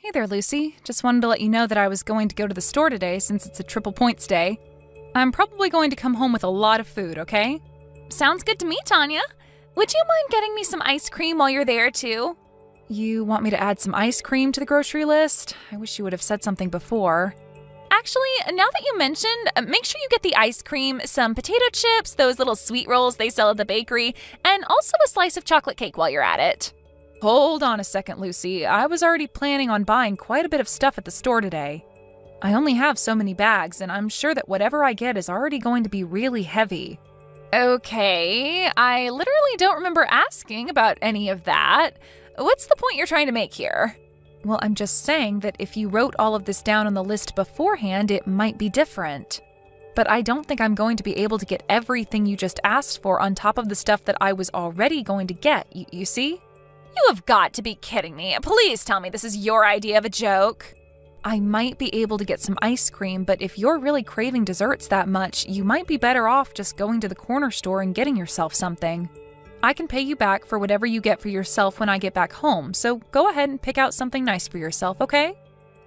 Hey there, Lucy. Just wanted to let you know that I was going to go to the store today since it's a triple points day. I'm probably going to come home with a lot of food, okay? Sounds good to me, Tanya. Would you mind getting me some ice cream while you're there, too? You want me to add some ice cream to the grocery list? I wish you would have said something before. Actually, now that you mentioned, make sure you get the ice cream, some potato chips, those little sweet rolls they sell at the bakery, and also a slice of chocolate cake while you're at it. Hold on a second, Lucy. I was already planning on buying quite a bit of stuff at the store today. I only have so many bags, and I'm sure that whatever I get is already going to be really heavy. Okay, I literally don't remember asking about any of that. What's the point you're trying to make here? Well, I'm just saying that if you wrote all of this down on the list beforehand, it might be different. But I don't think I'm going to be able to get everything you just asked for on top of the stuff that I was already going to get, you see? You have got to be kidding me. Please tell me this is your idea of a joke. I might be able to get some ice cream, but if you're really craving desserts that much, you might be better off just going to the corner store and getting yourself something. I can pay you back for whatever you get for yourself when I get back home, so go ahead and pick out something nice for yourself, okay?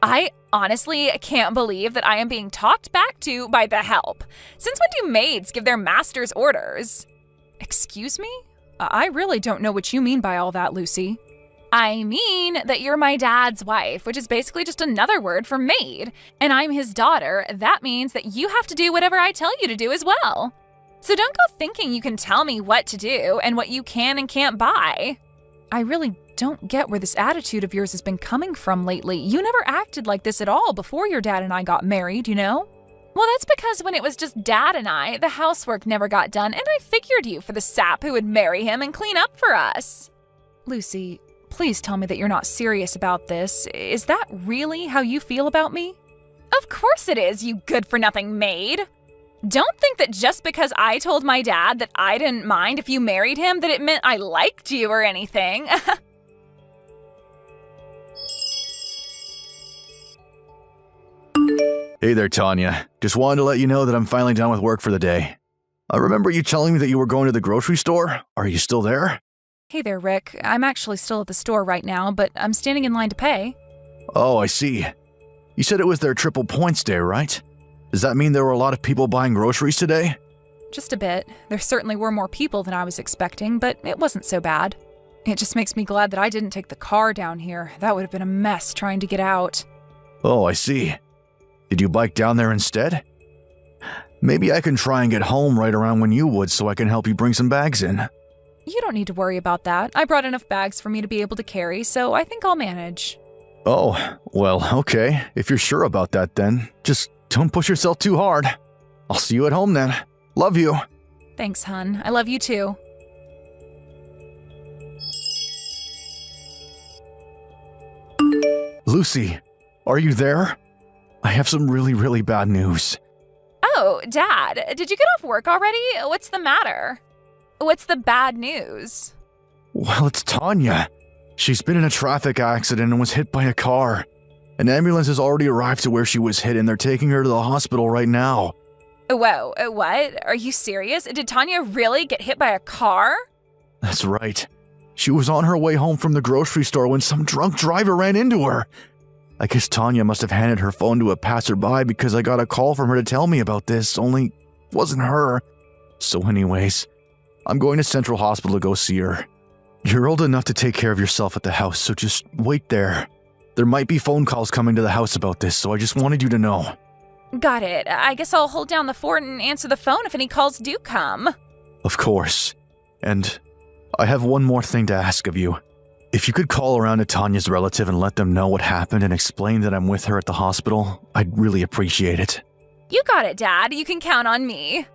I honestly can't believe that I am being talked back to by the help. Since when do maids give their masters orders? Excuse me? I really don't know what you mean by all that, Lucy. I mean that you're my dad's wife, which is basically just another word for maid. And I'm his daughter. That means that you have to do whatever I tell you to do as well. So don't go thinking you can tell me what to do and what you can and can't buy. I really don't get where this attitude of yours has been coming from lately. You never acted like this at all before your dad and I got married, you know? Well, that's because when it was just Dad and I, the housework never got done, and I figured you for the sap who would marry him and clean up for us. Lucy, please tell me that you're not serious about this. Is that really how you feel about me? Of course it is, you good-for-nothing maid. Don't think that just because I told my dad that I didn't mind if you married him that it meant I liked you or anything. Hey there, Tanya. Just wanted to let you know that I'm finally done with work for the day. I remember you telling me that you were going to the grocery store. Are you still there? Hey there, Rick. I'm actually still at the store right now, but I'm standing in line to pay. Oh, I see. You said it was their triple points day, right? Does that mean there were a lot of people buying groceries today? Just a bit. There certainly were more people than I was expecting, but it wasn't so bad. It just makes me glad that I didn't take the car down here. That would have been a mess trying to get out. Oh, I see. Did you bike down there instead? Maybe I can try and get home right around when you would so I can help you bring some bags in. You don't need to worry about that. I brought enough bags for me to be able to carry, so I think I'll manage. Oh, well, okay. If you're sure about that then, just don't push yourself too hard. I'll see you at home then. Love you. Thanks, hun. I love you too. Lucy, are you there? I have some really bad news. Oh, Dad, did you get off work already? What's the matter? What's the bad news? Well, it's Tanya. She's been in a traffic accident and was hit by a car. An ambulance has already arrived to where she was hit and they're taking her to the hospital right now. Whoa, what? Are you serious? Did Tanya really get hit by a car? That's right. She was on her way home from the grocery store when some drunk driver ran into her. I guess Tanya must have handed her phone to a passerby because I got a call from her to tell me about this, only it wasn't her. So anyways, I'm going to Central Hospital to go see her. You're old enough to take care of yourself at the house, so just wait there. There might be phone calls coming to the house about this, so I just wanted you to know. Got it. I guess I'll hold down the fort and answer the phone if any calls do come. Of course. And I have one more thing to ask of you. If you could call around to Tanya's relative and let them know what happened and explain that I'm with her at the hospital, I'd really appreciate it. You got it, Dad. You can count on me.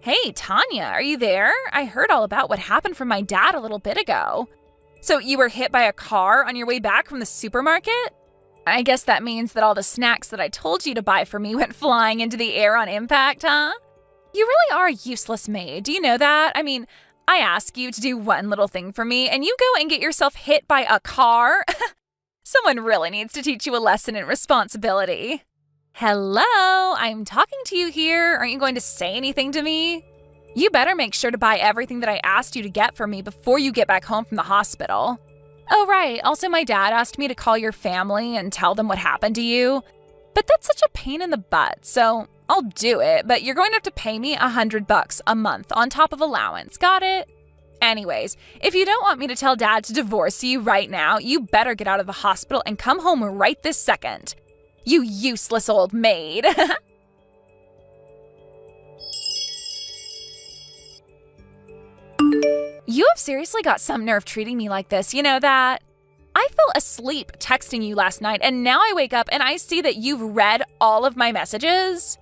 Hey, Tanya, are you there? I heard all about what happened from my dad a little bit ago. So you were hit by a car on your way back from the supermarket? I guess that means that all the snacks that I told you to buy for me went flying into the air on impact, huh? You really are a useless maid. Do you know that? I mean, I ask you to do one little thing for me, and you go and get yourself hit by a car? Someone really needs to teach you a lesson in responsibility. Hello, I'm talking to you here. Aren't you going to say anything to me? You better make sure to buy everything that I asked you to get for me before you get back home from the hospital. Oh, right. Also, my dad asked me to call your family and tell them what happened to you. But that's such a pain in the butt, so I'll do it, but you're going to have to pay me $100 a month on top of allowance. Got it? Anyways, if you don't want me to tell Dad to divorce you right now, you better get out of the hospital and come home right this second. You useless old maid. You have seriously got some nerve treating me like this, you know that? I fell asleep texting you last night, and now I wake up and I see that you've read all of my messages.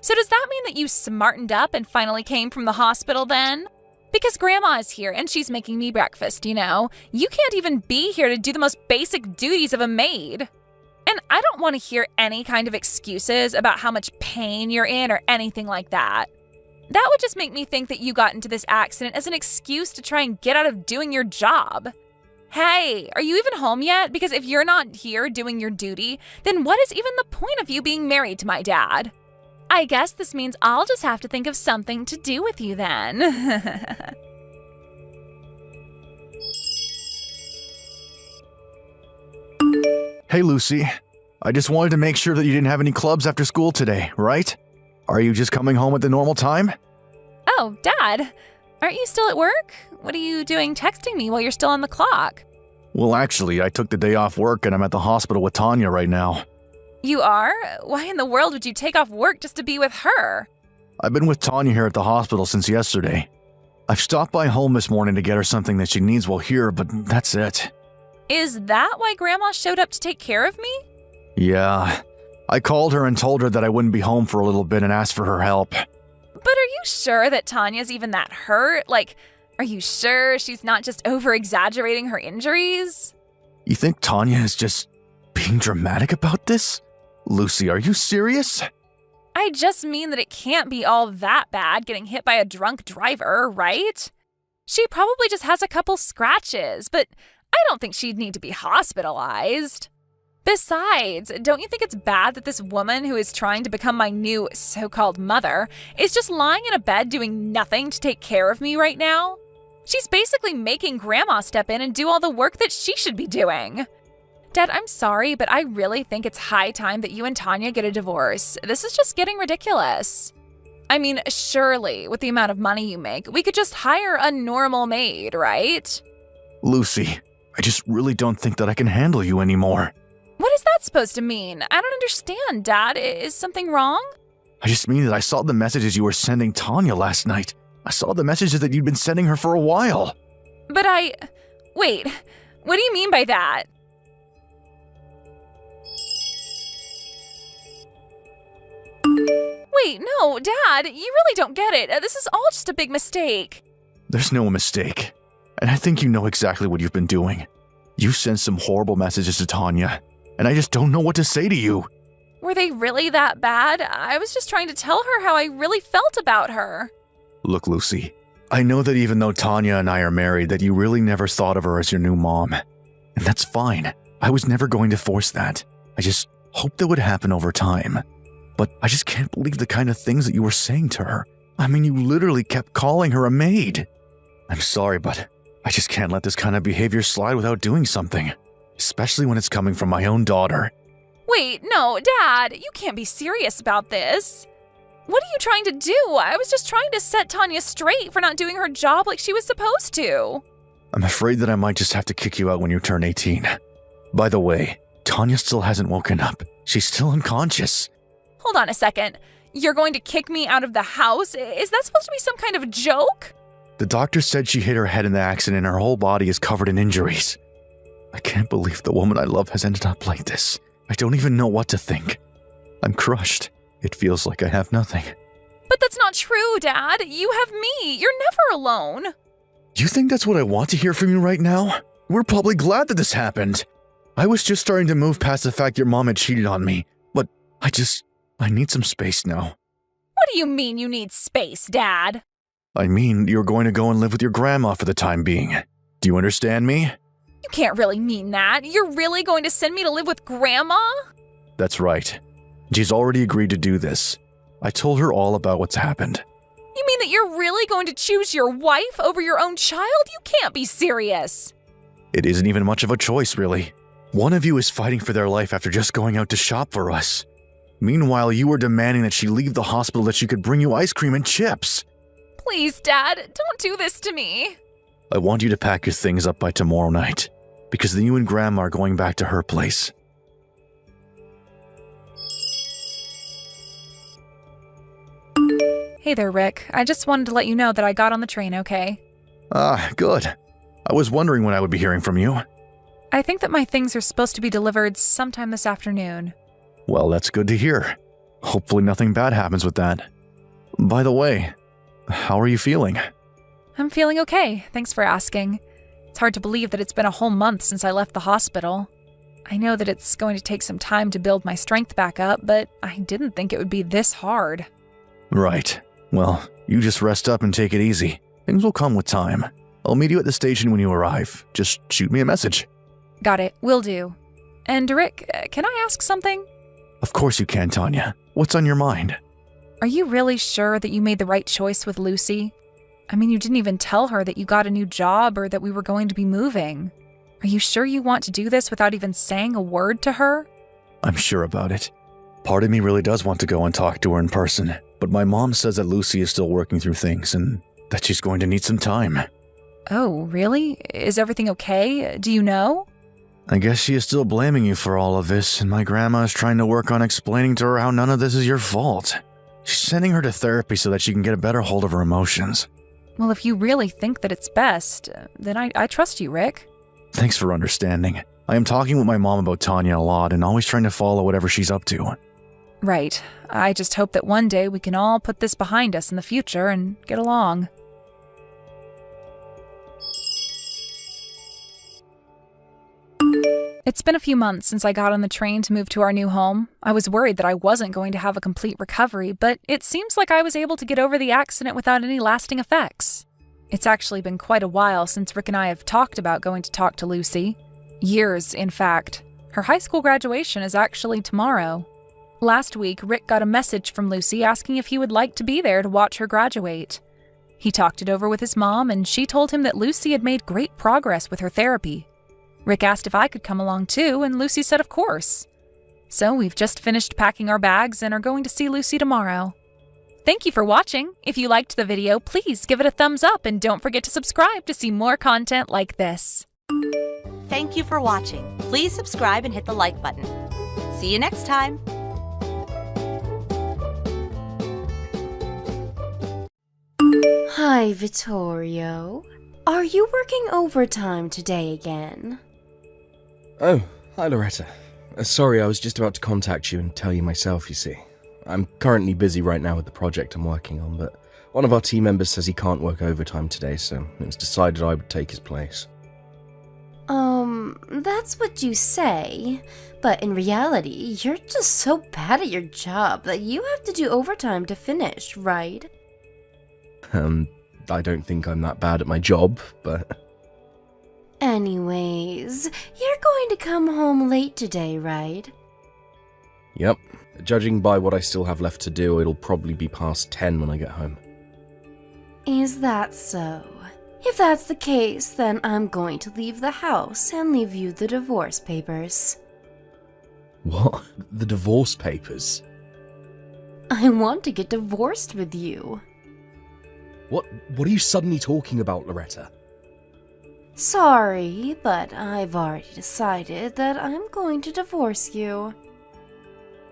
So does that mean that you smartened up and finally came from the hospital then? Because Grandma is here and she's making me breakfast, you know. You can't even be here to do the most basic duties of a maid. And I don't want to hear any kind of excuses about how much pain you're in or anything like that. That would just make me think that you got into this accident as an excuse to try and get out of doing your job. Hey, are you even home yet? Because if you're not here doing your duty, then what is even the point of you being married to my dad? I guess this means I'll just have to think of something to do with you then. Hey, Lucy. I just wanted to make sure that you didn't have any clubs after school today, right? Are you just coming home at the normal time? Oh, Dad, aren't you still at work? What are you doing texting me while you're still on the clock? Well, actually, I took the day off work and I'm at the hospital with Tanya right now. You are? Why in the world would you take off work just to be with her? I've been with Tanya here at the hospital since yesterday. I've stopped by home this morning to get her something that she needs while here, but that's it. Is that why Grandma showed up to take care of me? Yeah. I called her and told her that I wouldn't be home for a little bit and asked for her help. But are you sure that Tanya's even that hurt? Like, are you sure she's not just over-exaggerating her injuries? You think Tanya is just being dramatic about this? Lucy, are you serious? I just mean that it can't be all that bad getting hit by a drunk driver, right? She probably just has a couple scratches, but I don't think she'd need to be hospitalized. Besides, don't you think it's bad that this woman who is trying to become my new so-called mother is just lying in a bed doing nothing to take care of me right now? She's basically making Grandma step in and do all the work that she should be doing. Dad, I'm sorry, but I really think it's high time that you and Tanya get a divorce. This is just getting ridiculous. I mean, surely, with the amount of money you make, we could just hire a normal maid, right? Lucy, I just really don't think that I can handle you anymore. What is that supposed to mean? I don't understand, Dad. Is something wrong? I just mean that I saw the messages you were sending Tanya last night. I saw the messages that you'd been sending her for a while. But Wait, what do you mean by that? Wait, no, Dad, you really don't get it. This is all just a big mistake. There's no mistake. And I think you know exactly what you've been doing. You sent some horrible messages to Tanya, and I just don't know what to say to you. Were they really that bad? I was just trying to tell her how I really felt about her. Look, Lucy, I know that even though Tanya and I are married, that you really never thought of her as your new mom. And that's fine. I was never going to force that. I just hoped that would happen over time. But I just can't believe the kind of things that you were saying to her. I mean, you literally kept calling her a maid. I'm sorry, but I just can't let this kind of behavior slide without doing something. Especially when it's coming from my own daughter. Wait, no, Dad, you can't be serious about this. What are you trying to do? I was just trying to set Tanya straight for not doing her job like she was supposed to. I'm afraid that I might just have to kick you out when you turn 18. By the way, Tanya still hasn't woken up. She's still unconscious. Hold on a second. You're going to kick me out of the house? Is that supposed to be some kind of joke? The doctor said she hit her head in the accident and her whole body is covered in injuries. I can't believe the woman I love has ended up like this. I don't even know what to think. I'm crushed. It feels like I have nothing. But that's not true, Dad. You have me. You're never alone. You think that's what I want to hear from you right now? We're probably glad that this happened. I was just starting to move past the fact your mom had cheated on me, but I need some space now. What do you mean you need space, Dad? I mean, you're going to go and live with your grandma for the time being. Do you understand me? You can't really mean that. You're really going to send me to live with Grandma? That's right. She's already agreed to do this. I told her all about what's happened. You mean that you're really going to choose your wife over your own child? You can't be serious. It isn't even much of a choice, really. One of you is fighting for their life after just going out to shop for us. Meanwhile, you were demanding that she leave the hospital that she could bring you ice cream and chips. Please, Dad, don't do this to me. I want you to pack your things up by tomorrow night, because then you and Grandma are going back to her place. Hey there, Rick. I just wanted to let you know that I got on the train, okay? Ah, good. I was wondering when I would be hearing from you. I think that my things are supposed to be delivered sometime this afternoon. Well, that's good to hear. Hopefully nothing bad happens with that. By the way, how are you feeling? I'm feeling okay, thanks for asking. It's hard to believe that it's been a whole month since I left the hospital. I know that it's going to take some time to build my strength back up, but I didn't think it would be this hard. Right. Well, you just rest up and take it easy. Things will come with time. I'll meet you at the station when you arrive. Just shoot me a message. Got it, will do. And Rick, can I ask something? Of course you can, Tanya. What's on your mind? Are you really sure that you made the right choice with Lucy? I mean, you didn't even tell her that you got a new job or that we were going to be moving. Are you sure you want to do this without even saying a word to her? I'm sure about it. Part of me really does want to go and talk to her in person, but my mom says that Lucy is still working through things and that she's going to need some time. Oh, really? Is everything okay? Do you know? I guess she is still blaming you for all of this, and my grandma is trying to work on explaining to her how none of this is your fault. She's sending her to therapy so that she can get a better hold of her emotions. Well, if you really think that it's best, then I trust you, Rick. Thanks for understanding. I am talking with my mom about Tanya a lot and always trying to follow whatever she's up to. Right. I just hope that one day we can all put this behind us in the future and get along. It's been a few months since I got on the train to move to our new home. I was worried that I wasn't going to have a complete recovery, but it seems like I was able to get over the accident without any lasting effects. It's actually been quite a while since Rick and I have talked about going to talk to Lucy. Years, in fact. Her high school graduation is actually tomorrow. Last week, Rick got a message from Lucy asking if he would like to be there to watch her graduate. He talked it over with his mom, and she told him that Lucy had made great progress with her therapy. Rick asked if I could come along too, and Lucy said of course. So we've just finished packing our bags and are going to see Lucy tomorrow. Thank you for watching. If you liked the video, please give it a thumbs up and don't forget to subscribe to see more content like this. Thank you for watching. Please subscribe and hit the like button. See you next time. Hi, Vittorio. Are you working overtime today again? Oh, hi Loretta. Sorry, I was just about to contact you and tell you myself, you see. I'm currently busy right now with the project I'm working on, but one of our team members says he can't work overtime today, so it was decided I would take his place. That's what you say, but in reality, you're just so bad at your job that you have to do overtime to finish, right? I don't think I'm that bad at my job, but... Anyways, you're going to come home late today, right? Yep. Judging by what I still have left to do, it'll probably be past 10 when I get home. Is that so? If that's the case, then I'm going to leave the house and leave you the divorce papers. What? The divorce papers? I want to get divorced with you. What are you suddenly talking about, Loretta? Sorry, but I've already decided that I'm going to divorce you.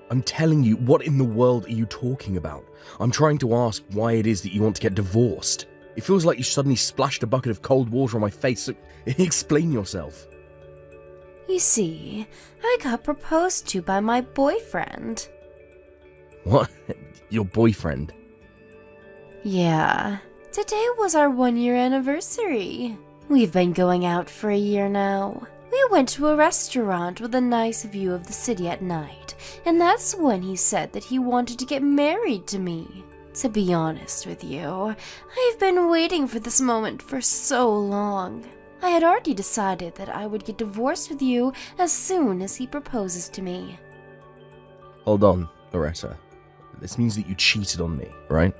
I'm telling you, what in the world are you talking about? I'm trying to ask why it is that you want to get divorced. It feels like you suddenly splashed a bucket of cold water on my face, so explain yourself. You see, I got proposed to by my boyfriend. What? Your boyfriend? Yeah, today was our 1-year anniversary. We've been going out for a year now. We went to a restaurant with a nice view of the city at night, and that's when he said that he wanted to get married to me. To be honest with you, I've been waiting for this moment for so long. I had already decided that I would get divorced with you as soon as he proposes to me. Hold on, Loretta. This means that you cheated on me, right?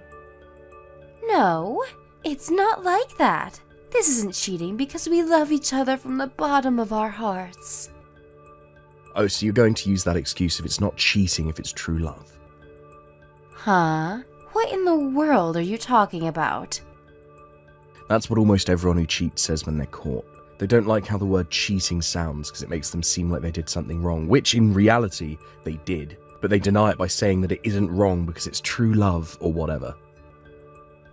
No, it's not like that. This isn't cheating because we love each other from the bottom of our hearts. Oh, so you're going to use that excuse if it's not cheating, if it's true love? Huh? What in the world are you talking about? That's what almost everyone who cheats says when they're caught. They don't like how the word cheating sounds because it makes them seem like they did something wrong, which in reality they did, but they deny it by saying that it isn't wrong because it's true love or whatever.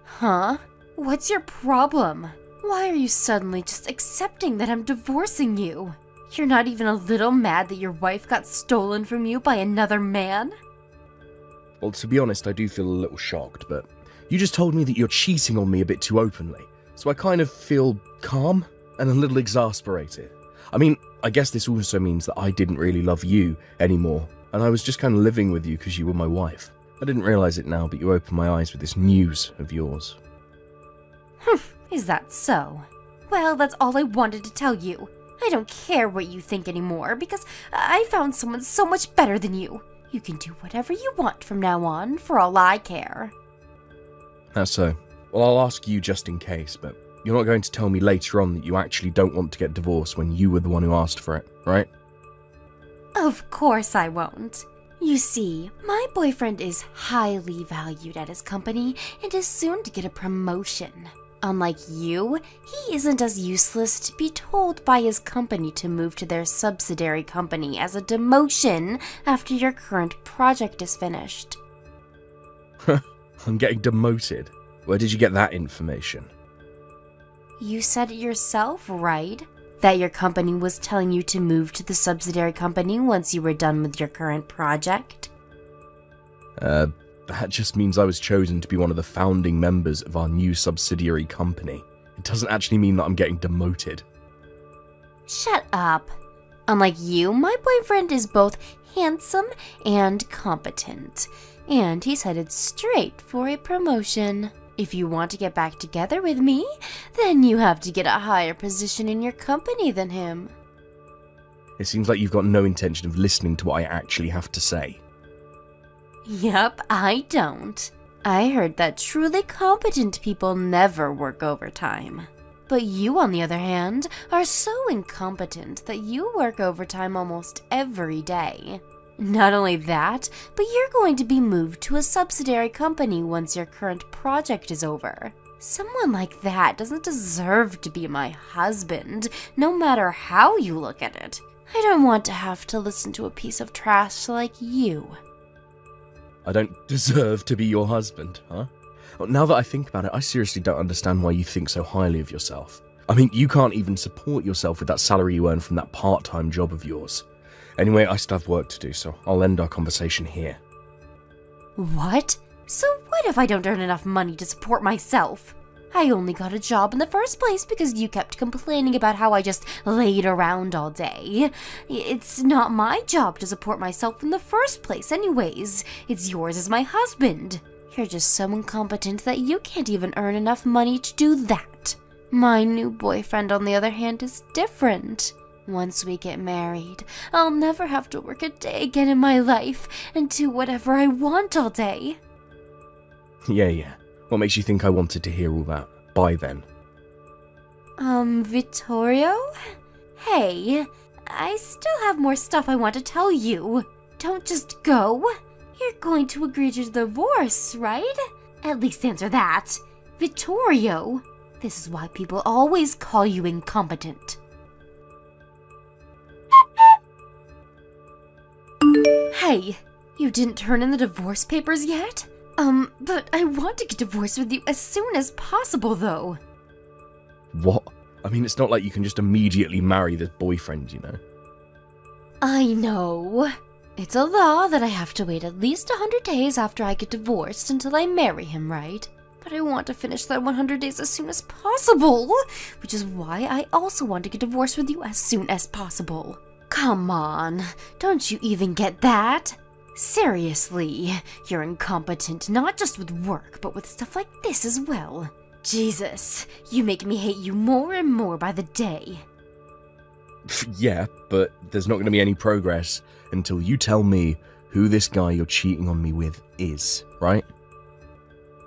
Huh? What's your problem? Why are you suddenly just accepting that I'm divorcing you? You're not even a little mad that your wife got stolen from you by another man? Well, to be honest, I do feel a little shocked, but you just told me that you're cheating on me a bit too openly, so I kind of feel calm and a little exasperated. I mean, I guess this also means that I didn't really love you anymore, and I was just kind of living with you because you were my wife. I didn't realize it now, but you opened my eyes with this news of yours. Is that so? Well, that's all I wanted to tell you. I don't care what you think anymore because I found someone so much better than you. You can do whatever you want from now on, for all I care. That's so. Well, I'll ask you just in case, but you're not going to tell me later on that you actually don't want to get divorced when you were the one who asked for it, right? Of course I won't. You see, my boyfriend is highly valued at his company and is soon to get a promotion. Unlike you, he isn't as useless to be told by his company to move to their subsidiary company as a demotion after your current project is finished. I'm getting demoted. Where did you get that information? You said it yourself, right? That your company was telling you to move to the subsidiary company once you were done with your current project? That just means I was chosen to be one of the founding members of our new subsidiary company. It doesn't actually mean that I'm getting demoted. Shut up. Unlike you, my boyfriend is both handsome and competent, and he's headed straight for a promotion. If you want to get back together with me, then you have to get a higher position in your company than him. It seems like you've got no intention of listening to what I actually have to say. Yup, I don't. I heard that truly competent people never work overtime. But you, on the other hand, are so incompetent that you work overtime almost every day. Not only that, but you're going to be moved to a subsidiary company once your current project is over. Someone like that doesn't deserve to be my husband, no matter how you look at it. I don't want to have to listen to a piece of trash like you. I don't deserve to be your husband, huh? Well, now that I think about it, I seriously don't understand why you think so highly of yourself. I mean, you can't even support yourself with that salary you earn from that part-time job of yours. Anyway, I still have work to do, so I'll end our conversation here. What? So what if I don't earn enough money to support myself? I only got a job in the first place because you kept complaining about how I just laid around all day. It's not my job to support myself in the first place anyways. It's yours as my husband. You're just so incompetent that you can't even earn enough money to do that. My new boyfriend, on the other hand, is different. Once we get married, I'll never have to work a day again in my life and do whatever I want all day. Yeah. What makes you think I wanted to hear all that? By then. Vittorio? Hey, I still have more stuff I want to tell you. Don't just go. You're going to agree to the divorce, right? At least answer that. Vittorio, this is why people always call you incompetent. Hey, you didn't turn in the divorce papers yet? But I want to get divorced with you as soon as possible, though. What? I mean, it's not like you can just immediately marry this boyfriend, you know? I know. It's a law that I have to wait at least 100 days after I get divorced until I marry him, right? But I want to finish that 100 days as soon as possible, which is why I also want to get divorced with you as soon as possible. Come on, don't you even get that? Seriously, you're incompetent not just with work, but with stuff like this as well. Jesus, you make me hate you more and more by the day. Yeah, but there's not going to be any progress until you tell me who this guy you're cheating on me with is, right?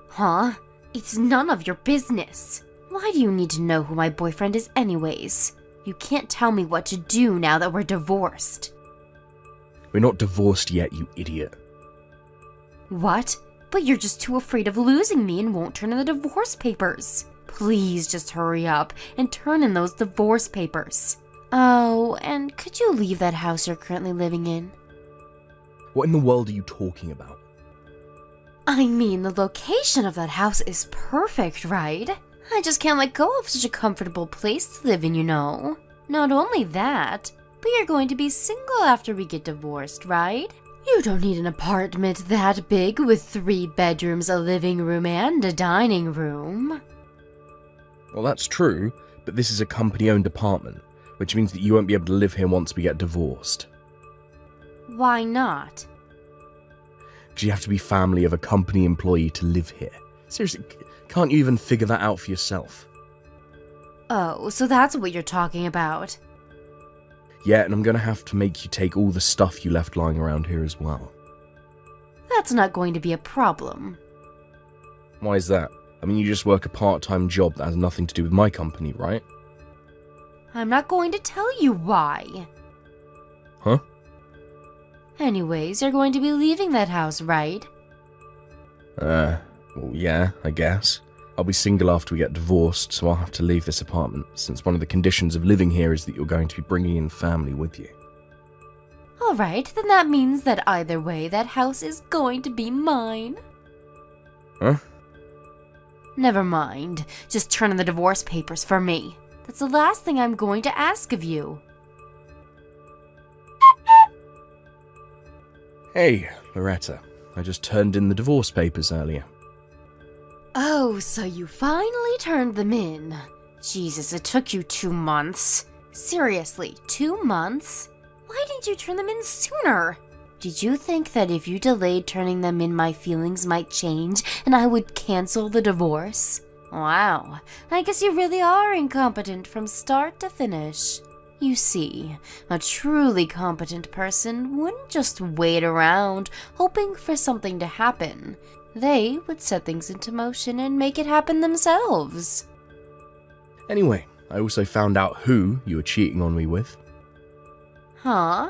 Huh? It's none of your business. Why do you need to know who my boyfriend is anyways? You can't tell me what to do now that we're divorced. We're not divorced yet, you idiot. What? But you're just too afraid of losing me and won't turn in the divorce papers. Please just hurry up and turn in those divorce papers. Oh, and could you leave that house you're currently living in? What in the world are you talking about? I mean, the location of that house is perfect, right? I just can't let go of such a comfortable place to live in, you know. Not only that, but you're going to be single after we get divorced, right? You don't need an apartment that big with 3 bedrooms, a living room, and a dining room. Well, that's true, but this is a company-owned apartment, which means that you won't be able to live here once we get divorced. Why not? Because you have to be family of a company employee to live here. Seriously, can't you even figure that out for yourself? Oh, so that's what you're talking about. Yeah, and I'm gonna have to make you take all the stuff you left lying around here as well. That's not going to be a problem. Why is that? I mean, you just work a part-time job that has nothing to do with my company, right? I'm not going to tell you why. Huh? Anyways, you're going to be leaving that house, right? Well, yeah, I guess. I'll be single after we get divorced, so I'll have to leave this apartment, since one of the conditions of living here is that you're going to be bringing in family with you. Alright, then that means that either way, that house is going to be mine. Huh? Never mind. Just turn in the divorce papers for me. That's the last thing I'm going to ask of you. Hey, Loretta. I just turned in the divorce papers earlier. Oh, so you finally turned them in. Jesus, it took you 2 months. Seriously, 2 months? Why didn't you turn them in sooner? Did you think that if you delayed turning them in, my feelings might change and I would cancel the divorce? Wow, I guess you really are incompetent from start to finish. You see, a truly competent person wouldn't just wait around hoping for something to happen. They would set things into motion and make it happen themselves. Anyway, I also found out who you were cheating on me with. Huh?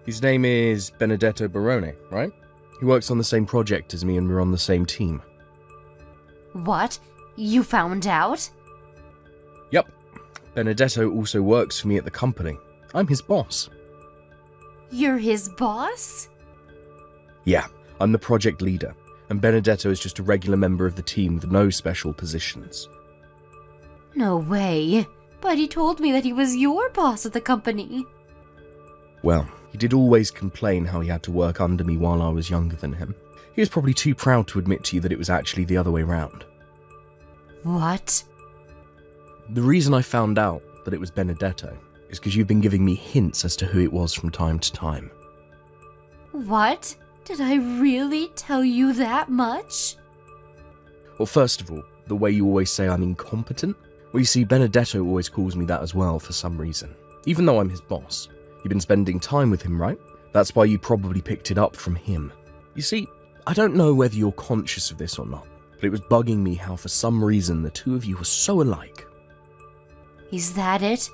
His name is Benedetto Barone, right? He works on the same project as me and we're on the same team. What? You found out? Yep. Benedetto also works for me at the company. I'm his boss. You're his boss? Yeah, I'm the project leader, and Benedetto is just a regular member of the team with no special positions. No way. But he told me that he was your boss at the company. Well, he did always complain how he had to work under me while I was younger than him. He was probably too proud to admit to you that it was actually the other way round. What? The reason I found out that it was Benedetto is because you've been giving me hints as to who it was from time to time. What? Did I really tell you that much? Well, first of all, the way you always say I'm incompetent. Well, you see, Benedetto always calls me that as well for some reason, even though I'm his boss. You've been spending time with him, right? That's why you probably picked it up from him. You see, I don't know whether you're conscious of this or not, but it was bugging me how for some reason the two of you were so alike. Is that it?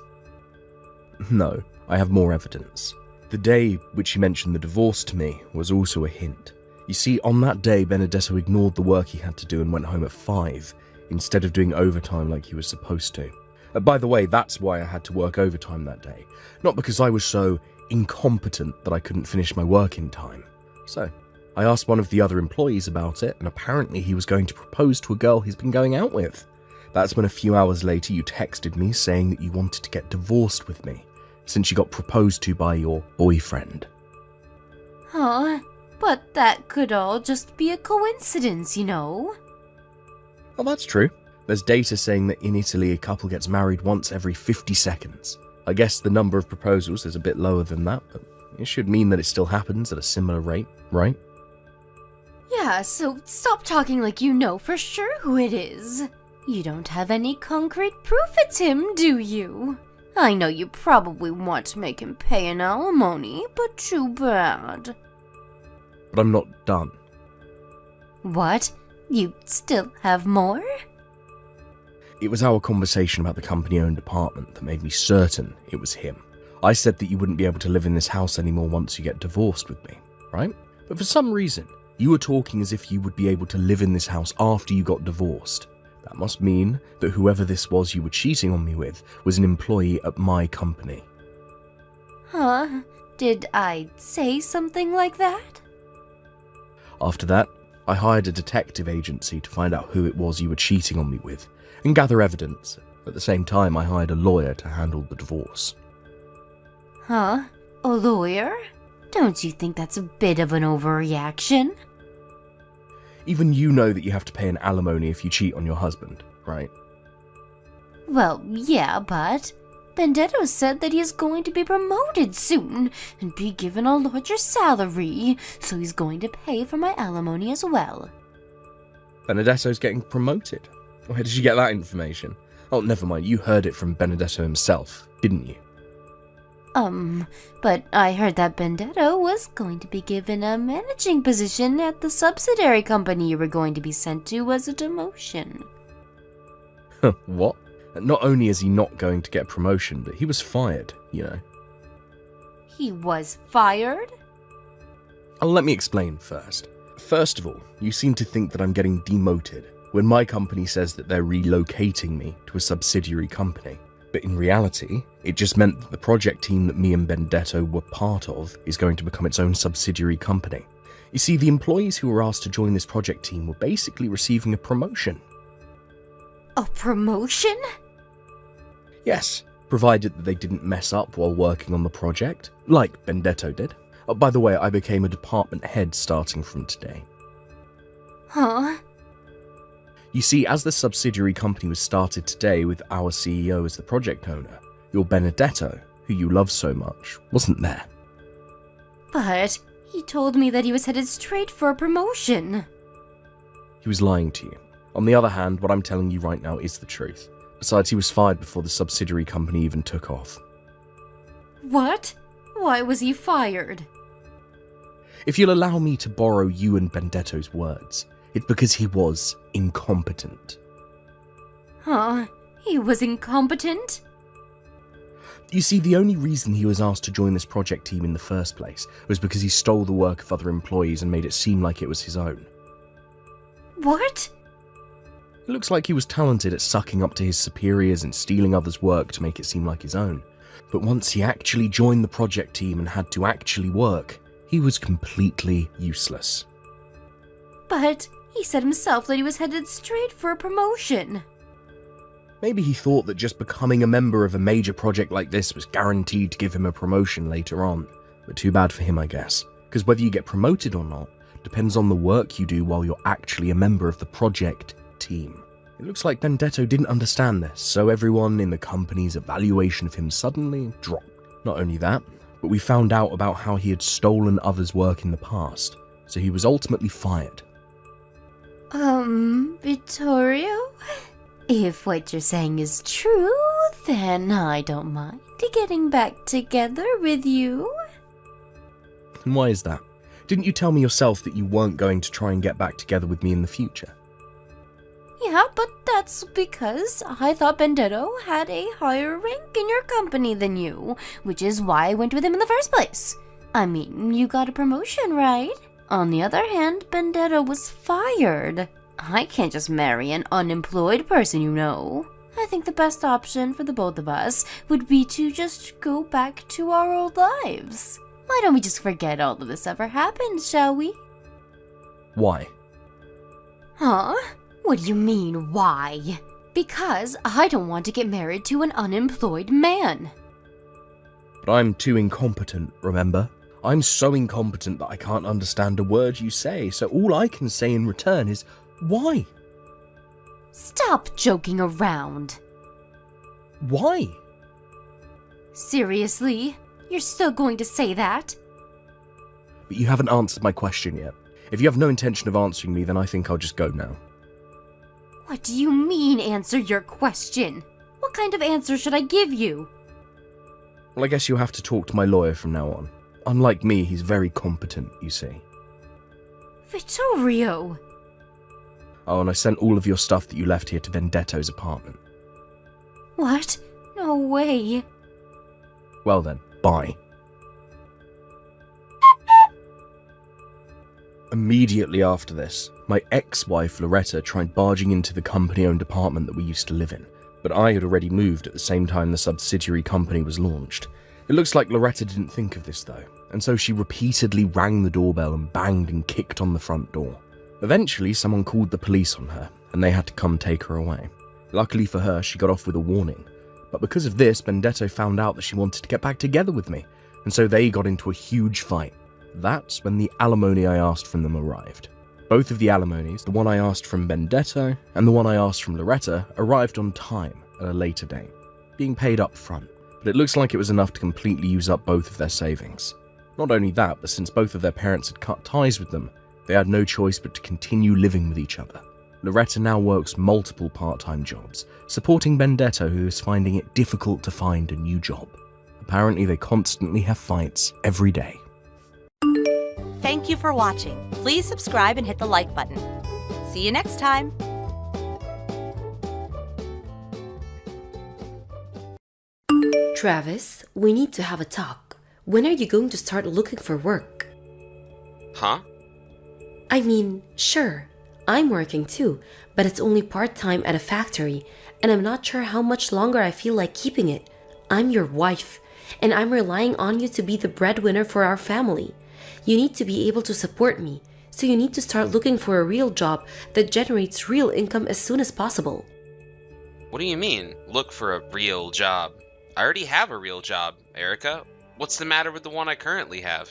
No, I have more evidence. The day which you mentioned the divorce to me was also a hint. You see, on that day, Benedetto ignored the work he had to do and went home at 5, instead of doing overtime like he was supposed to. By the way, that's why I had to work overtime that day. Not because I was so incompetent that I couldn't finish my work in time. So, I asked one of the other employees about it, and apparently he was going to propose to a girl he's been going out with. That's when a few hours later you texted me saying that you wanted to get divorced with me, since you got proposed to by your boyfriend. Huh? But that could all just be a coincidence, you know? Well, that's true. There's data saying that in Italy a couple gets married once every 50 seconds. I guess the number of proposals is a bit lower than that, but it should mean that it still happens at a similar rate, right? Yeah, so stop talking like you know for sure who it is. You don't have any concrete proof it's him, do you? I know you probably want to make him pay an alimony, but too bad. But I'm not done. What? You still have more? It was our conversation about the company-owned apartment that made me certain it was him. I said that you wouldn't be able to live in this house anymore once you get divorced with me, right? But for some reason, you were talking as if you would be able to live in this house after you got divorced. That must mean that whoever this was you were cheating on me with was an employee at my company. Huh? Did I say something like that? After that, I hired a detective agency to find out who it was you were cheating on me with and gather evidence. At the same time, I hired a lawyer to handle the divorce. Huh? A lawyer? Don't you think that's a bit of an overreaction? Even you know that you have to pay an alimony if you cheat on your husband, right? Well, yeah, but Benedetto said that he is going to be promoted soon and be given a larger salary, so he's going to pay for my alimony as well. Benedetto's getting promoted? Where did you get that information? Oh, never mind, you heard it from Benedetto himself, didn't you? But I heard that Benedetto was going to be given a managing position at the subsidiary company you were going to be sent to as a demotion. What? Not only is he not going to get a promotion, but he was fired, you know. He was fired? Oh, let me explain first. First of all, you seem to think that I'm getting demoted when my company says that they're relocating me to a subsidiary company. But in reality, it just meant that the project team that me and Benedetto were part of is going to become its own subsidiary company. You see, the employees who were asked to join this project team were basically receiving a promotion. A promotion? Yes, provided that they didn't mess up while working on the project, like Benedetto did. Oh, by the way, I became a department head starting from today. Huh? You see, as the subsidiary company was started today with our CEO as the project owner, your Benedetto, who you love so much, wasn't there. But he told me that he was headed straight for a promotion. He was lying to you. On the other hand, what I'm telling you right now is the truth. Besides, he was fired before the subsidiary company even took off. What? Why was he fired? If you'll allow me to borrow you and Benedetto's words, it's because he was incompetent. Huh? He was incompetent? You see, the only reason he was asked to join this project team in the first place was because he stole the work of other employees and made it seem like it was his own. What? It looks like he was talented at sucking up to his superiors and stealing others' work to make it seem like his own. But once he actually joined the project team and had to actually work, he was completely useless. But he said himself that he was headed straight for a promotion. Maybe he thought that just becoming a member of a major project like this was guaranteed to give him a promotion later on. But too bad for him, I guess. Because whether you get promoted or not depends on the work you do while you're actually a member of the project team. It looks like Benedetto didn't understand this, so everyone in the company's evaluation of him suddenly dropped. Not only that, but we found out about how he had stolen others' work in the past, so he was ultimately fired. Vittorio? If what you're saying is true, then I don't mind getting back together with you. And why is that? Didn't you tell me yourself that you weren't going to try and get back together with me in the future? Yeah, but that's because I thought Benedetto had a higher rank in your company than you, which is why I went with him in the first place. I mean, you got a promotion, right? On the other hand, Benedetto was fired. I can't just marry an unemployed person, you know. I think the best option for the both of us would be to just go back to our old lives. Why don't we just forget all of this ever happened, shall we? Why? Huh? What do you mean, why? Because I don't want to get married to an unemployed man. But I'm too incompetent, remember? I'm so incompetent that I can't understand a word you say, so all I can say in return is, why? Stop joking around. Why? Seriously? You're still going to say that? But you haven't answered my question yet. If you have no intention of answering me, then I think I'll just go now. What do you mean, answer your question? What kind of answer should I give you? Well, I guess you'll have to talk to my lawyer from now on. Unlike me, he's very competent, you see. Vittorio! Oh, and I sent all of your stuff that you left here to Vendetto's apartment. What? No way. Well then, bye. Immediately after this, my ex-wife Loretta tried barging into the company-owned apartment that we used to live in, but I had already moved at the same time the subsidiary company was launched. It looks like Loretta didn't think of this though, and so she repeatedly rang the doorbell and banged and kicked on the front door. Eventually, someone called the police on her, and they had to come take her away. Luckily for her, she got off with a warning, but because of this, Vendetto found out that she wanted to get back together with me, and so they got into a huge fight. That's when the alimony I asked from them arrived. Both of the alimonies, the one I asked from Vendetto and the one I asked from Loretta, arrived on time at a later date, being paid up front, but it looks like it was enough to completely use up both of their savings. Not only that, but since both of their parents had cut ties with them, they had no choice but to continue living with each other. Loretta now works multiple part-time jobs, supporting Vendetto, who is finding it difficult to find a new job. Apparently they constantly have fights every day. Thank you for watching. Please subscribe and hit the like button. See you next time. Travis, we need to have a talk. When are you going to start looking for work? Huh? I mean, sure, I'm working too, but it's only part-time at a factory, and I'm not sure how much longer I feel like keeping it. I'm your wife, and I'm relying on you to be the breadwinner for our family. You need to be able to support me, so you need to start looking for a real job that generates real income as soon as possible. What do you mean, look for a real job? I already have a real job, Erica. What's the matter with the one I currently have?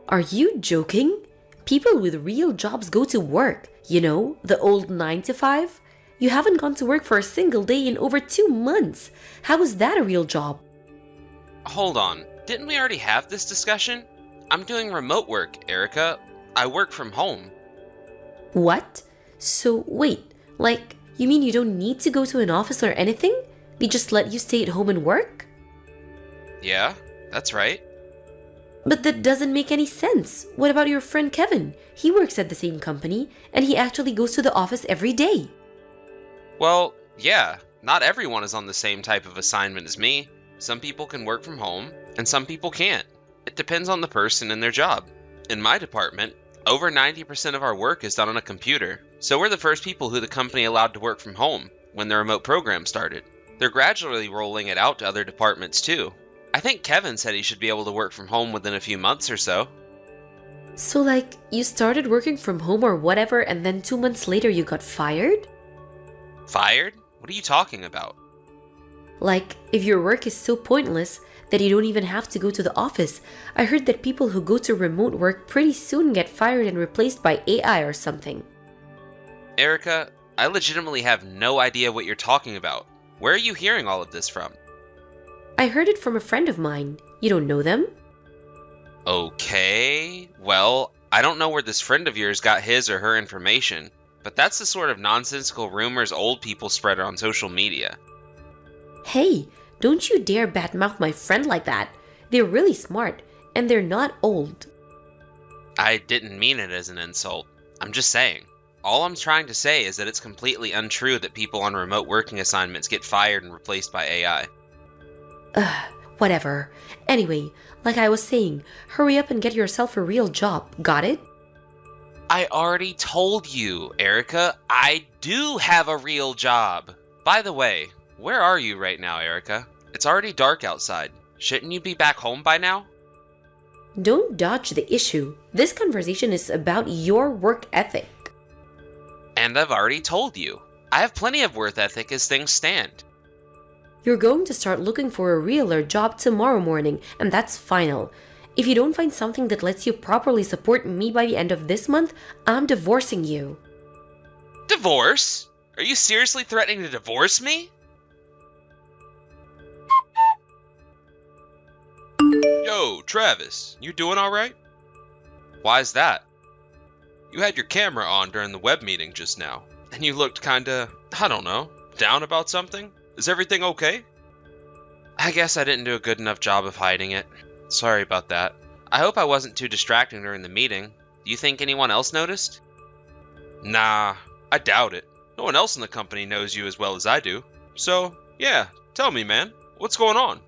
Are you joking? People with real jobs go to work, you know, the old 9 to 5. You haven't gone to work for a single day in over 2 months. How is that a real job? Hold on, didn't we already have this discussion? I'm doing remote work, Erica. I work from home. What? So wait, like, you mean you don't need to go to an office or anything? They just let you stay at home and work? Yeah, that's right. But that doesn't make any sense. What about your friend Kevin? He works at the same company, and he actually goes to the office every day. Well, yeah, not everyone is on the same type of assignment as me. Some people can work from home, and some people can't. It depends on the person and their job. In my department, over 90% of our work is done on a computer, so we're the first people who the company allowed to work from home when the remote program started. They're gradually rolling it out to other departments too. I think Kevin said he should be able to work from home within a few months or so. So like, you started working from home or whatever, and then 2 months later you got fired? Fired? What are you talking about? Like, if your work is so pointless that you don't even have to go to the office. I heard that people who go to remote work pretty soon get fired and replaced by AI or something. Erica, I legitimately have no idea what you're talking about. Where are you hearing all of this from? I heard it from a friend of mine. You don't know them? Okay, well, I don't know where this friend of yours got his or her information, but that's the sort of nonsensical rumors old people spread on social media. Hey, don't you dare badmouth my friend like that. They're really smart, and they're not old. I didn't mean it as an insult. I'm just saying. All I'm trying to say is that it's completely untrue that people on remote working assignments get fired and replaced by AI. Whatever. Anyway, like I was saying, hurry up and get yourself a real job. Got it? I already told you, Erica. I do have a real job. By the way, where are you right now, Erica? It's already dark outside. Shouldn't you be back home by now? Don't dodge the issue. This conversation is about your work ethic. And I've already told you. I have plenty of work ethic as things stand. You're going to start looking for a realer job tomorrow morning, and that's final. If you don't find something that lets you properly support me by the end of this month, I'm divorcing you. Divorce? Are you seriously threatening to divorce me? Yo, Travis, you doing alright? Why's that? You had your camera on during the web meeting just now, and you looked kinda, I don't know, down about something? Is everything okay? I guess I didn't do a good enough job of hiding it. Sorry about that. I hope I wasn't too distracting during the meeting. Do you think anyone else noticed? Nah, I I doubt it. No one else in the company knows you as well as I do. So, yeah, tell me, man, what's going on?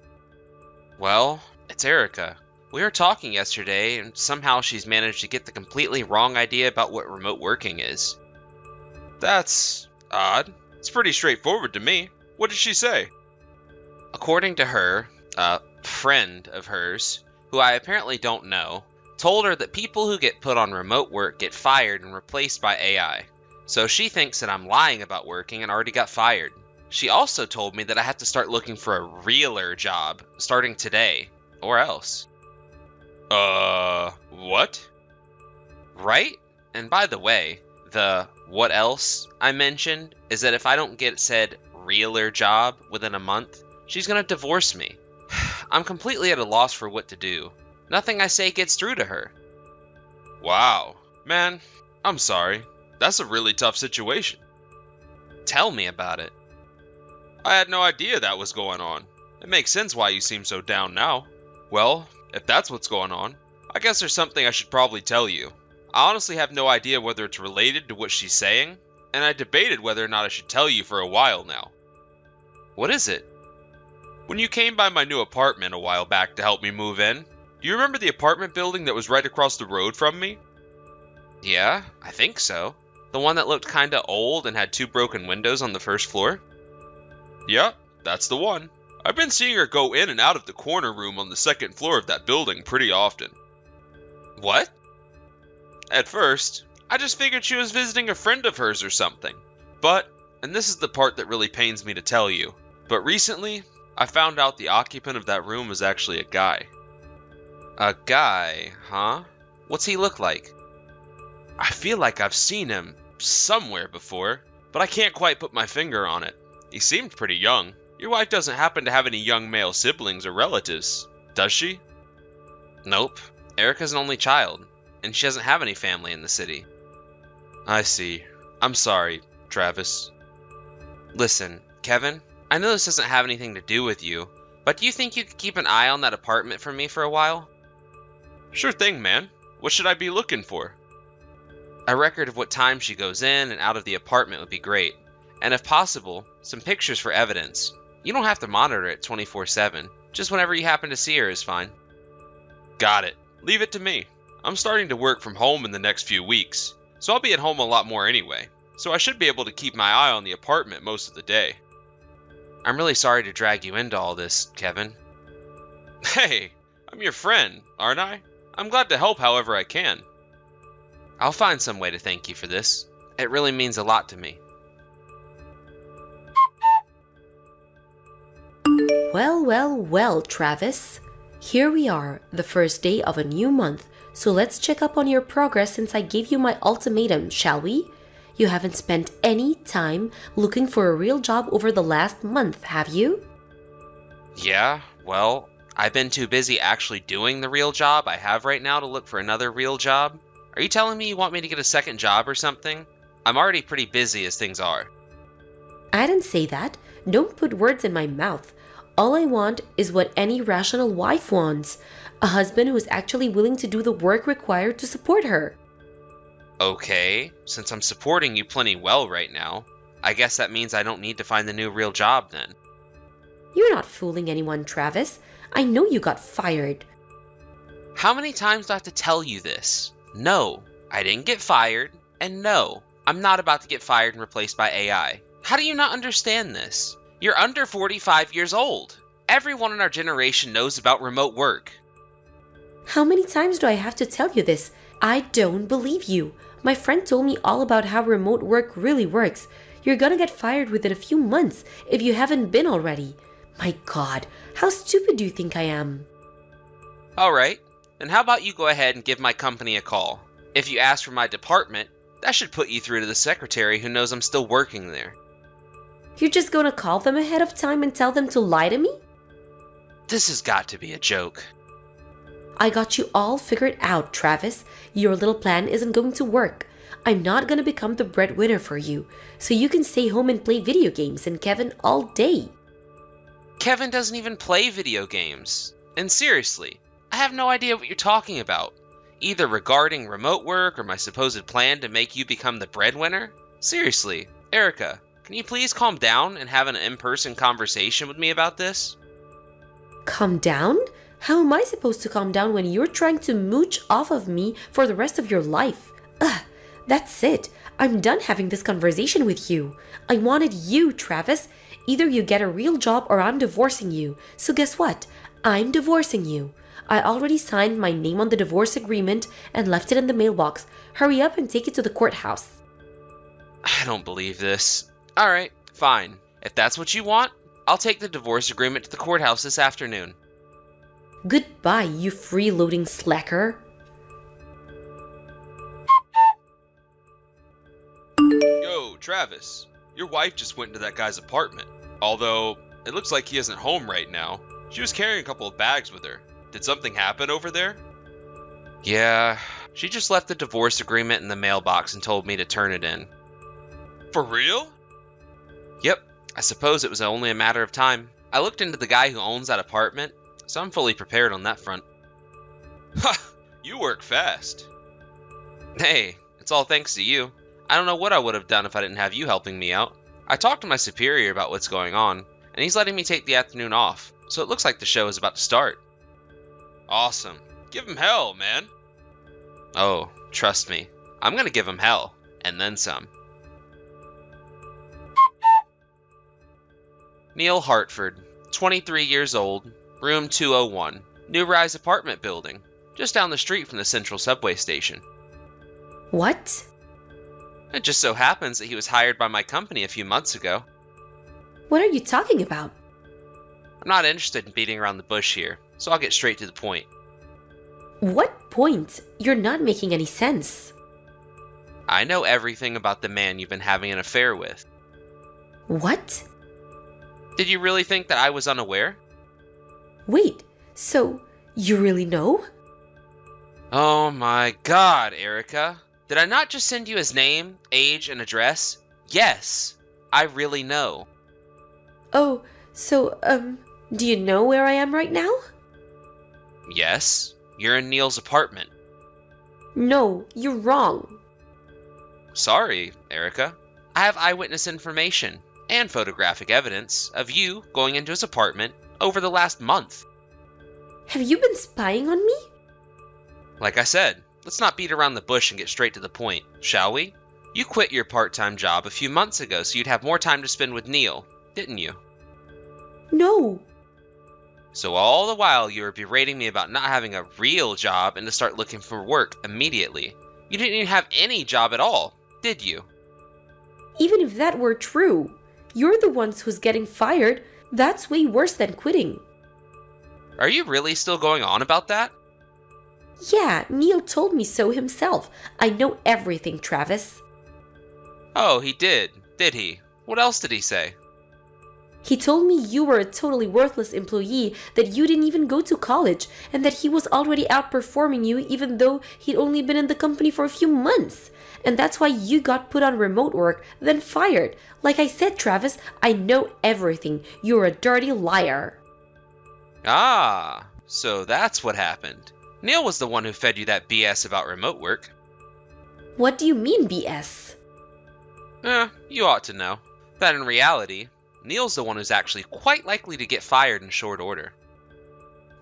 Well, it's Erica. We were talking yesterday, and somehow she's managed to get the completely wrong idea about what remote working is. That's odd. It's pretty straightforward to me. What did she say? According to her, a friend of hers, who I apparently don't know, told her that people who get put on remote work get fired and replaced by AI. So she thinks that I'm lying about working and already got fired. She also told me that I have to start looking for a realer job starting today, or else. What? Right? And by the way, the what else I mentioned is that if I don't get said realer job within a month, she's gonna divorce me. I'm completely at a loss for what to do. Nothing I say gets through to her. Wow. Man, I'm sorry. That's a really tough situation. Tell me about it. I had no idea that was going on. It makes sense why you seem so down now. Well, if that's what's going on, I guess there's something I should probably tell you. I honestly have no idea whether it's related to what she's saying, and I debated whether or not I should tell you for a while now. What is it? When you came by my new apartment a while back to help me move in, do you remember the apartment building that was right across the road from me? Yeah, I think so. The one that looked kinda old and had 2 broken windows on the first floor? Yep, that's the one. I've been seeing her go in and out of the corner room on the 2nd floor of that building pretty often. What? At first, I just figured she was visiting a friend of hers or something. But, and this is the part that really pains me to tell you, but recently, I found out the occupant of that room was actually a guy. A guy, huh? What's he look like? I feel like I've seen him somewhere before, but I can't quite put my finger on it. He seemed pretty young. Your wife doesn't happen to have any young male siblings or relatives, does she? Nope. Erica's an only child, and she doesn't have any family in the city. I see. I'm sorry, Travis. Listen, Kevin, I know this doesn't have anything to do with you, but do you think you could keep an eye on that apartment for me for a while? Sure thing, man. What should I be looking for? A record of what time she goes in and out of the apartment would be great, and if possible, some pictures for evidence. You don't have to monitor it 24/7, just whenever you happen to see her is fine. Got it. Leave it to me. I'm starting to work from home in the next few weeks, so I'll be at home a lot more anyway, so I should be able to keep my eye on the apartment most of the day. I'm really sorry to drag you into all this, Kevin. Hey, I'm your friend, aren't I? I'm glad to help however I can. I'll find some way to thank you for this. It really means a lot to me. Well, well, well, Travis. Here we are, the first day of a new month, so let's check up on your progress since I gave you my ultimatum, shall we? You haven't spent any time looking for a real job over the last month, have you? Yeah, well, I've been too busy actually doing the real job I have right now to look for another real job. Are you telling me you want me to get a second job or something? I'm already pretty busy as things are. I didn't say that. Don't put words in my mouth. All I want is what any rational wife wants. A husband who is actually willing to do the work required to support her. Okay, since I'm supporting you plenty well right now, I guess that means I don't need to find the new real job then. You're not fooling anyone, Travis. I know you got fired. How many times do I have to tell you this? No, I didn't get fired, and no, I'm not about to get fired and replaced by AI. How do you not understand this? You're under 45 years old. Everyone in our generation knows about remote work. How many times do I have to tell you this? I don't believe you. My friend told me all about how remote work really works. You're gonna get fired within a few months if you haven't been already. My God, how stupid do you think I am? Alright, then how about you go ahead and give my company a call. If you ask for my department, that should put you through to the secretary who knows I'm still working there. You're just gonna call them ahead of time and tell them to lie to me? This has got to be a joke. I got you all figured out, Travis. Your little plan isn't going to work. I'm not gonna become the breadwinner for you, so you can stay home and play video games and Kevin all day. Kevin doesn't even play video games. And seriously, I have no idea what you're talking about. Either regarding remote work or my supposed plan to make you become the breadwinner. Seriously, Erica, can you please calm down and have an in-person conversation with me about this? Calm down? How am I supposed to calm down when you're trying to mooch off of me for the rest of your life? Ugh, that's it. I'm done having this conversation with you. I wanted you, Travis. Either you get a real job or I'm divorcing you. So guess what? I'm divorcing you. I already signed my name on the divorce agreement and left it in the mailbox. Hurry up and take it to the courthouse. I don't believe this. Alright, fine. If that's what you want, I'll take the divorce agreement to the courthouse this afternoon. Goodbye, you freeloading slacker. Yo, Travis, your wife just went into that guy's apartment. Although, it looks like he isn't home right now. She was carrying a couple of bags with her. Did something happen over there? Yeah, she just left the divorce agreement in the mailbox and told me to turn it in. For real? Yep, I suppose it was only a matter of time. I looked into the guy who owns that apartment, so I'm fully prepared on that front. Ha! You work fast. Hey, it's all thanks to you. I don't know what I would have done if I didn't have you helping me out. I talked to my superior about what's going on, and he's letting me take the afternoon off, so it looks like the show is about to start. Awesome. Give him hell, man. Oh, trust me. I'm gonna give him hell, and then some. Neil Hartford, 23 years old, room 201, new rise apartment building, just down the street from the central subway station. What? It just so happens that he was hired by my company a few months ago. What are you talking about? I'm not interested in beating around the bush here, so I'll get straight to the point. What point? You're not making any sense. I know everything about the man you've been having an affair with. What? Did you really think that I was unaware? Wait, so you really know? Oh my god, Erica. Did I not just send you his name, age, and address? Yes, I really know. Oh, so, do you know where I am right now? Yes, you're in Neil's apartment. No, you're wrong. Sorry, Erica. I have eyewitness information and photographic evidence of you going into his apartment over the last month. Have you been spying on me? Like I said, let's not beat around the bush and get straight to the point, shall we? You quit your part-time job a few months ago so you'd have more time to spend with Neil, didn't you? No. So all the while you were berating me about not having a real job and to start looking for work immediately. You didn't even have any job at all, did you? Even if that were true, you're the ones who's getting fired. That's way worse than quitting. Are you really still going on about that? Yeah, Neil told me so himself. I know everything, Travis. Oh, he did he? What else did he say? He told me you were a totally worthless employee, that you didn't even go to college, and that he was already outperforming you even though he'd only been in the company for a few months. And that's why you got put on remote work, then fired. Like I said, Travis, I know everything. You're a dirty liar. Ah, so that's what happened. Neil was the one who fed you that BS about remote work. What do you mean, BS? You ought to know. That in reality, Neil's the one who's actually quite likely to get fired in short order.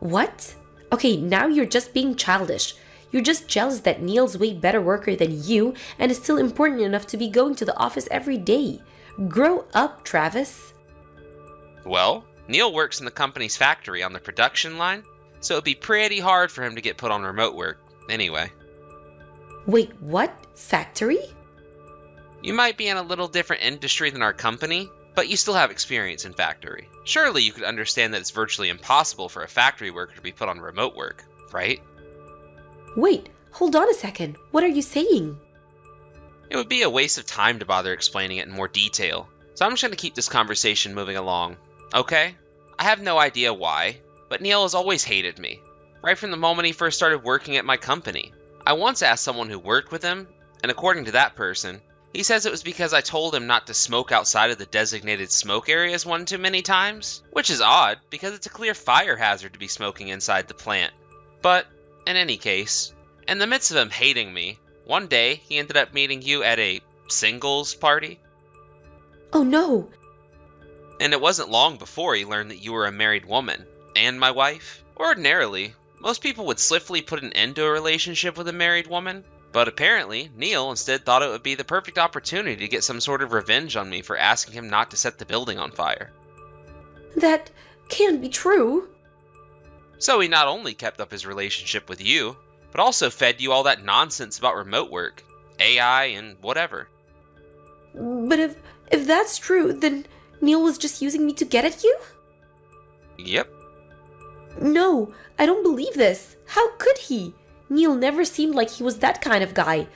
What? Okay, now you're just being childish. You're just jealous that Neil's way better worker than you and is still important enough to be going to the office every day. Grow up, Travis. Well, Neil works in the company's factory on the production line, so it'd be pretty hard for him to get put on remote work, anyway. Wait, what? Factory? You might be in a little different industry than our company, but you still have experience in factory. Surely you could understand that it's virtually impossible for a factory worker to be put on remote work, right? Wait, hold on a second. What are you saying? It would be a waste of time to bother explaining it in more detail, so I'm just going to keep this conversation moving along, okay? I have no idea why, but Neil has always hated me, right from the moment he first started working at my company. I once asked someone who worked with him, and according to that person, he says it was because I told him not to smoke outside of the designated smoke areas one too many times, which is odd because it's a clear fire hazard to be smoking inside the plant. But, in any case, in the midst of him hating me, one day he ended up meeting you at a singles party. Oh no! And it wasn't long before he learned that you were a married woman and my wife. Ordinarily, most people would swiftly put an end to a relationship with a married woman, but apparently, Neil instead thought it would be the perfect opportunity to get some sort of revenge on me for asking him not to set the building on fire. That can't be true. So he not only kept up his relationship with you, but also fed you all that nonsense about remote work, AI, and whatever. But if that's true, then Neil was just using me to get at you? Yep. No, I don't believe this. How could he? Neil never seemed like he was that kind of guy.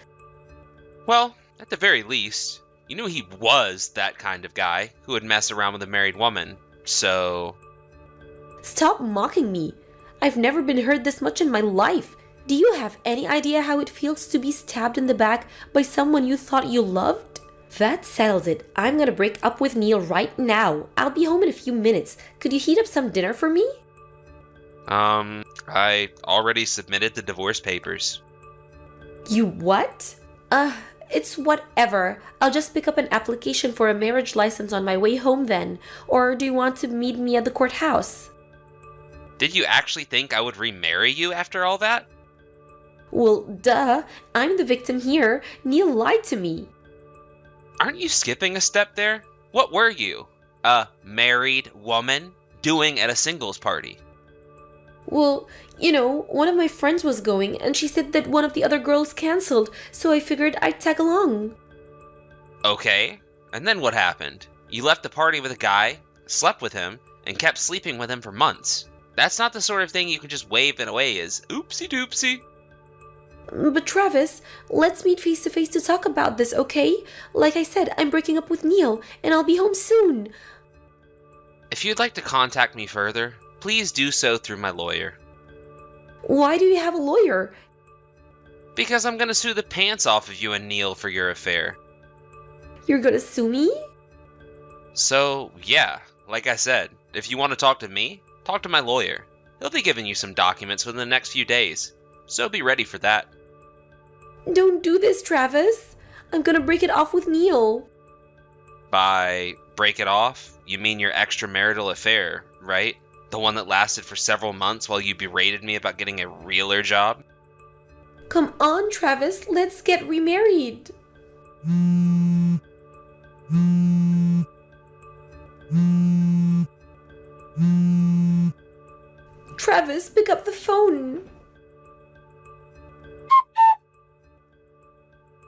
Well, at the very least, you knew he was that kind of guy who would mess around with a married woman, so... Stop mocking me. I've never been hurt this much in my life. Do you have any idea how it feels to be stabbed in the back by someone you thought you loved? That settles it. I'm gonna break up with Neil right now. I'll be home in a few minutes. Could you heat up some dinner for me? I already submitted the divorce papers. You what? It's whatever. I'll just pick up an application for a marriage license on my way home then. Or do you want to meet me at the courthouse? Did you actually think I would remarry you after all that? Well, duh. I'm the victim here. Neil lied to me. Aren't you skipping a step there? What were you? A married woman doing at a singles party? Well, one of my friends was going and she said that one of the other girls canceled, so I figured I'd tag along. Okay, and then what happened? You left the party with a guy, slept with him, and kept sleeping with him for months. That's not the sort of thing you can just wave it away as oopsie doopsie. But Travis, let's meet face to face to talk about this, okay? Like I said, I'm breaking up with Neil and I'll be home soon. If you'd like to contact me further, please do so through my lawyer. Why do you have a lawyer? Because I'm gonna sue the pants off of you and Neil for your affair. You're gonna sue me? So, yeah, like I said, if you want to talk to me, talk to my lawyer. He'll be giving you some documents within the next few days, so be ready for that. Don't do this, Travis. I'm gonna break it off with Neil. By break it off, you mean your extramarital affair, right? The one that lasted for several months while you berated me about getting a realer job? Come on, Travis, let's get remarried. Travis, pick up the phone.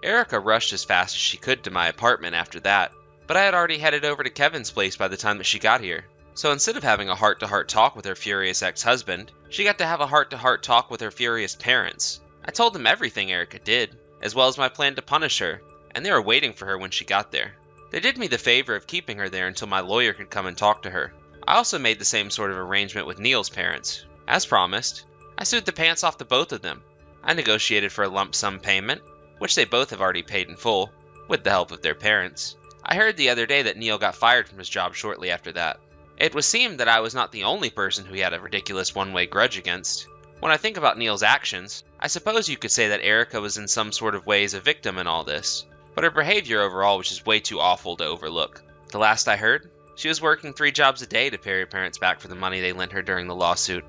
Erica rushed as fast as she could to my apartment after that, but I had already headed over to Kevin's place by the time that she got here. So instead of having a heart-to-heart talk with her furious ex-husband, she got to have a heart-to-heart talk with her furious parents. I told them everything Erica did, as well as my plan to punish her, and they were waiting for her when she got there. They did me the favor of keeping her there until my lawyer could come and talk to her. I also made the same sort of arrangement with Neil's parents. As promised, I sued the pants off the both of them. I negotiated for a lump sum payment, which they both have already paid in full, with the help of their parents. I heard the other day that Neil got fired from his job shortly after that. It would seem that I was not the only person who he had a ridiculous one-way grudge against. When I think about Neil's actions, I suppose you could say that Erica was in some sort of ways a victim in all this, but her behavior overall was just way too awful to overlook. The last I heard, she was working 3 jobs a day to pay her parents back for the money they lent her during the lawsuit.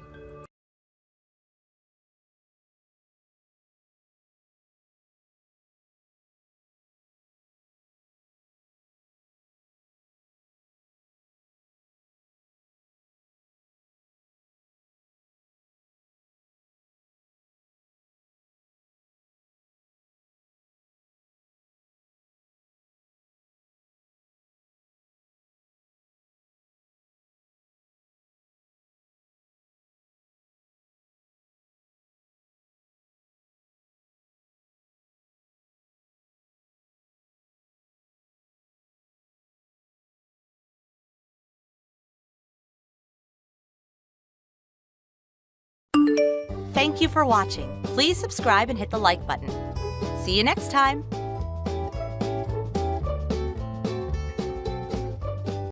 Thank you for watching. Please subscribe and hit the like button. See you next time.